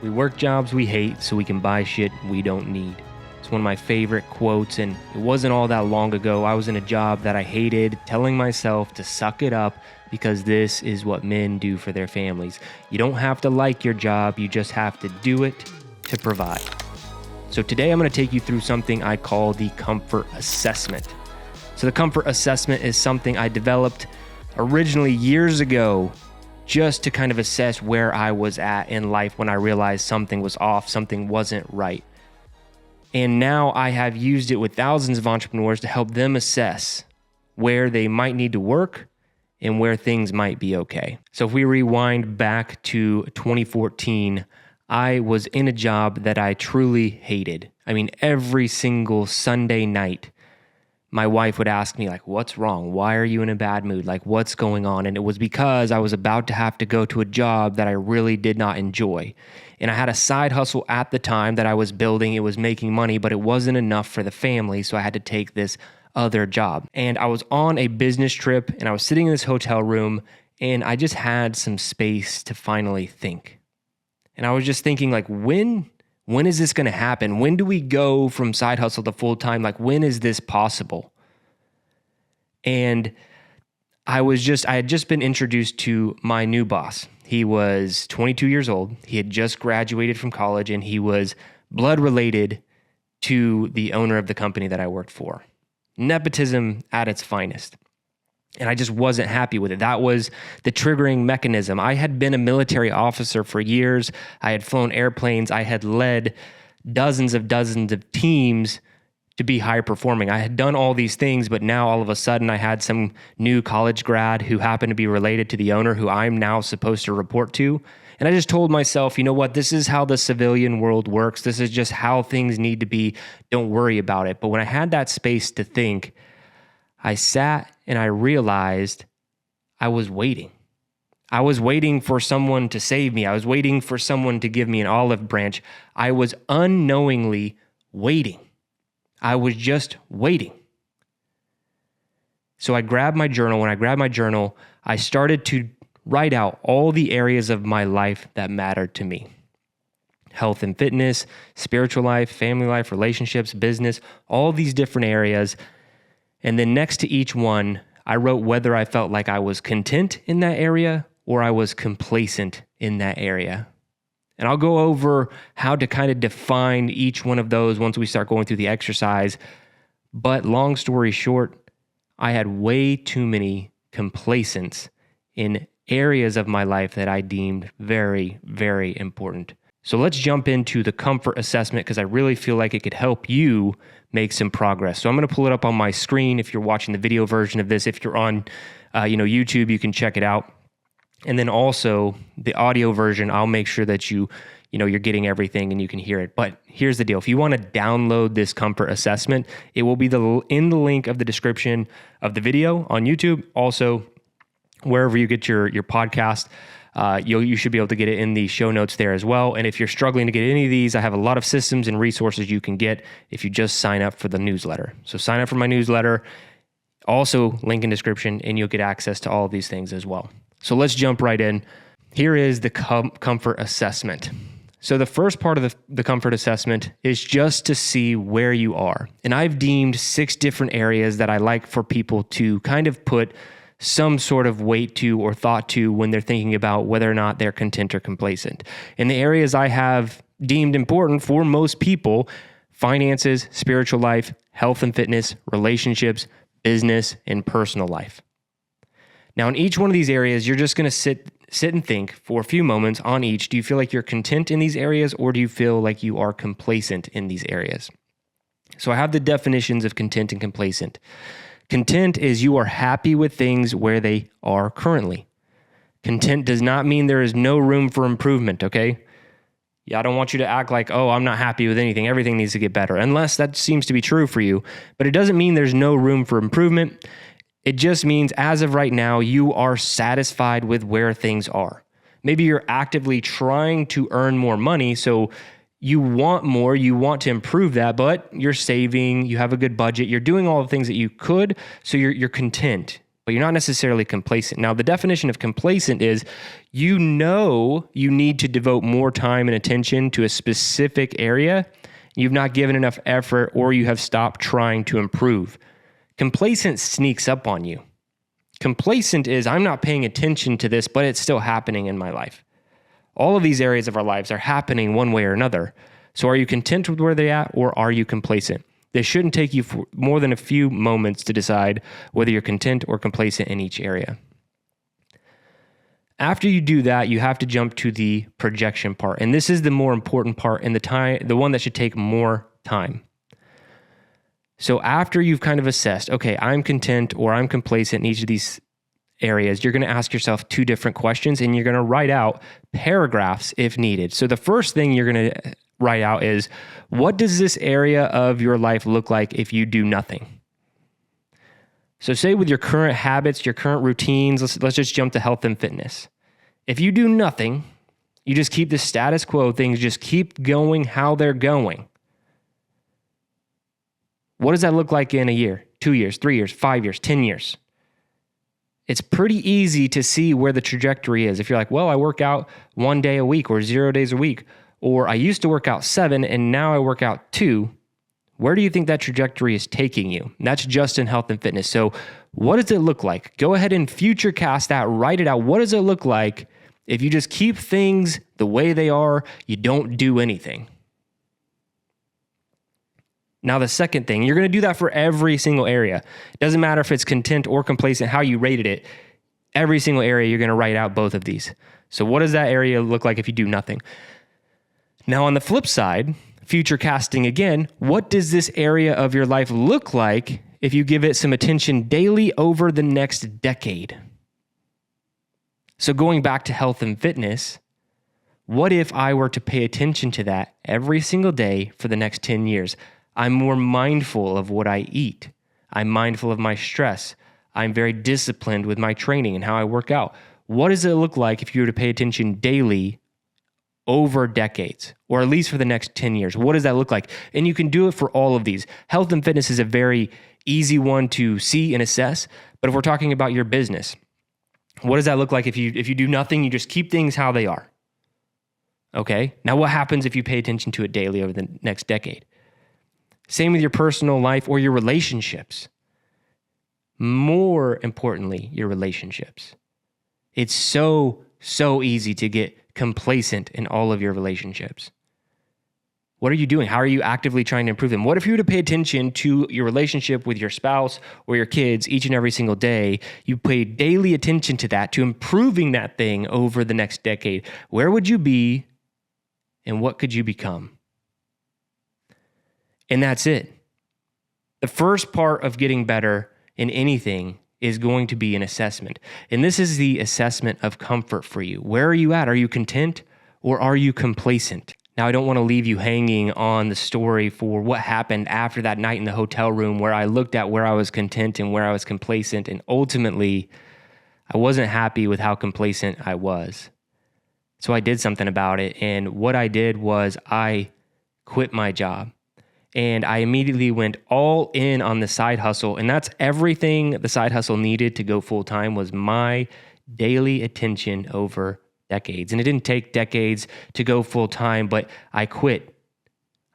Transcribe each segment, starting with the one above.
We work jobs we hate so we can buy shit we don't need. It's one of my favorite quotes, and it wasn't all that long ago. I was in a job that I hated, telling myself to suck it up because this is what men do for their families. You don't have to like your job, you just have to do it to provide. So today I'm going to take you through something I call the comfort assessment. So the comfort assessment is something I developed originally years ago just to kind of assess where I was at in life when I realized something was off, something wasn't right. And now I have used it with thousands of entrepreneurs to help them assess where they might need to work and where things might be okay. So if we rewind back to 2014, I was in a job that I truly hated. I mean, every single Sunday night, my wife would ask me, like, what's wrong? Why are you in a bad mood? Like, what's going on? And it was because I was about to have to go to a job that I really did not enjoy. And I had a side hustle at the time that I was building. It was making money, but it wasn't enough for the family. So I had to take this other job. And I was on a business trip and I was sitting in this hotel room and I just had some space to finally think. And I was just thinking, like, when is this going to happen? When do we go from side hustle to full time? Like, when is this possible? And I had just been introduced to my new boss. He was 22 years old. He had just graduated from college and he was blood related to the owner of the company that I worked for. Nepotism at its finest. And I just wasn't happy with it. That was the triggering mechanism. I had been a military officer for years. I had flown airplanes. I had led dozens of teams to be high performing. I had done all these things, but now all of a sudden I had some new college grad who happened to be related to the owner who I'm now supposed to report to. And I just told myself, you know what? This is how the civilian world works. This is just how things need to be. Don't worry about it. But when I had that space to think, I sat and I realized I was waiting. I was waiting for someone to save me. I was waiting for someone to give me an olive branch. I was unknowingly waiting. I was just waiting. So I grabbed my journal. When I grabbed my journal, I started to write out all the areas of my life that mattered to me. Health and fitness, spiritual life, family life, relationships, business, all these different areas. And then next to each one, I wrote whether I felt like I was content in that area or I was complacent in that area. And I'll go over how to kind of define each one of those once we start going through the exercise. But long story short, I had way too many complacents in areas of my life that I deemed very, very important. So let's jump into the comfort assessment because I really feel like it could help you make some progress. So I'm going to pull it up on my screen if you're watching the video version of this. If you're on YouTube, you can check it out. And then also the audio version, I'll make sure that you're getting everything and you can hear it. But here's the deal. If you want to download this comfort assessment, it will be in the link of the description of the video on YouTube. Also, wherever you get your podcast, you should be able to get it in the show notes there as well. And if you're struggling to get any of these, I have a lot of systems and resources you can get if you just sign up for the newsletter. So sign up for my newsletter, also link in description, and you'll get access to all of these things as well. So let's jump right in. Here is the comfort assessment. So the first part of the comfort assessment is just to see where you are. And I've deemed 6 different areas that I like for people to kind of put some sort of weight to or thought to when they're thinking about whether or not they're content or complacent. And the areas I have deemed important for most people: finances, spiritual life, health and fitness, relationships, business, and personal life. Now, in each one of these areas, you're just going to sit and think for a few moments on each. Do you feel like you're content in these areas, or do you feel like you are complacent in these areas? So I have the definitions of content and complacent. Content is you are happy with things where they are currently. Content does not mean there is no room for improvement, okay? Yeah, I don't want you to act like, oh, I'm not happy with anything. Everything needs to get better, unless that seems to be true for you. But it doesn't mean there's no room for improvement. It just means as of right now, you are satisfied with where things are. Maybe you're actively trying to earn more money, so you want more, you want to improve that, but you're saving, you have a good budget, you're doing all the things that you could, so you're content. but you're not necessarily complacent. Now, the definition of complacent is you know you need to devote more time and attention to a specific area. You've not given enough effort, or you have stopped trying to improve. Complacent sneaks up on you. Complacent is I'm not paying attention to this, but it's still happening in my life. All of these areas of our lives are happening one way or another. So are you content with where they're at, or are you complacent? This shouldn't take you more than a few moments to decide whether you're content or complacent in each area. After you do that, you have to jump to the projection part. And this is the more important part and the one that should take more time. So after you've kind of assessed, okay, I'm content or I'm complacent in each of these areas, you're going to ask yourself two different questions, and you're going to write out paragraphs if needed. So the first thing you're going to write out is, what does this area of your life look like if you do nothing? So say with your current habits, your current routines, let's just jump to health and fitness. If you do nothing, you just keep the status quo, things just keep going how they're going. What does that look like in a year, 2 years, 3 years, 5 years, 10 years? It's pretty easy to see where the trajectory is. If you're like, well, I work out 1 day a week or 0 days a week, or I used to work out 7 and now I work out 2, where do you think that trajectory is taking you? That's just in health and fitness. So what does it look like? Go ahead and future cast that, write it out. What does it look like if you just keep things the way they are, you don't do anything? Now, the second thing, you're going to do that for every single area. It doesn't matter if it's content or complacent, how you rated it. Every single area, you're going to write out both of these. So what does that area look like if you do nothing? Now, on the flip side, future casting again, what does this area of your life look like if you give it some attention daily over the next decade? So going back to health and fitness, what if I were to pay attention to that every single day for the next 10 years? I'm more mindful of what I eat. I'm mindful of my stress. I'm very disciplined with my training and how I work out. What does it look like if you were to pay attention daily over decades, or at least for the next 10 years? What does that look like? And you can do it for all of these. Health and fitness is a very easy one to see and assess. But if we're talking about your business, what does that look like if you do nothing, you just keep things how they are? Okay, now what happens if you pay attention to it daily over the next decade? Same with your personal life or your relationships. More importantly, your relationships. It's so easy to get complacent in all of your relationships. What are you doing? How are you actively trying to improve them? What if you were to pay attention to your relationship with your spouse or your kids each and every single day? You pay daily attention to that, to improving that thing over the next decade. Where would you be and what could you become? And that's it. The first part of getting better in anything is going to be an assessment. And this is the assessment of comfort for you. Where are you at? Are you content or are you complacent? Now, I don't want to leave you hanging on the story for what happened after that night in the hotel room where I looked at where I was content and where I was complacent. And ultimately, I wasn't happy with how complacent I was. So I did something about it. And what I did was I quit my job. And I immediately went all in on the side hustle. And that's everything the side hustle needed to go full time was my daily attention over decades. And it didn't take decades to go full time, but I quit.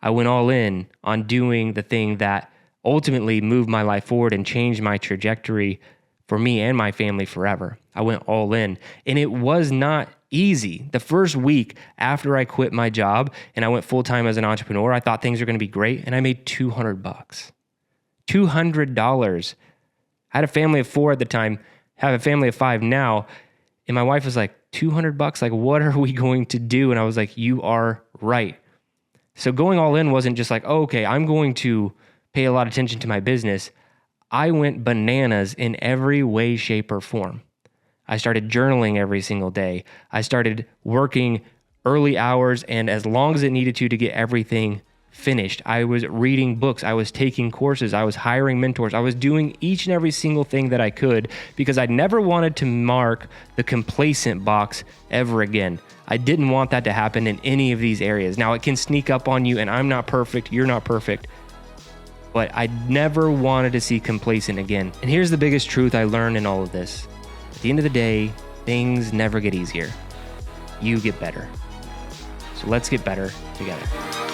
I went all in on doing the thing that ultimately moved my life forward and changed my trajectory for me and my family forever. I went all in. And it was not easy. The first week after I quit my job and I went full-time as an entrepreneur, I thought things were going to be great, and I made $200. $200. I had a family of 4 at the time, have a family of 5 now, and my wife was like, $200? Like, what are we going to do? And I was like, you are right. So going all in wasn't just like, oh, okay, I'm going to pay a lot of attention to my business. I went bananas in every way, shape, or form. I started journaling every single day. I started working early hours and as long as it needed to get everything finished. I was reading books. I was taking courses. I was hiring mentors. I was doing each and every single thing that I could because I never wanted to mark the complacent box ever again. I didn't want that to happen in any of these areas. Now, it can sneak up on you, and I'm not perfect. You're not perfect. but I never wanted to see complacent again. And here's the biggest truth I learned in all of this. At the end of the day, things never get easier. You get better. So let's get better together.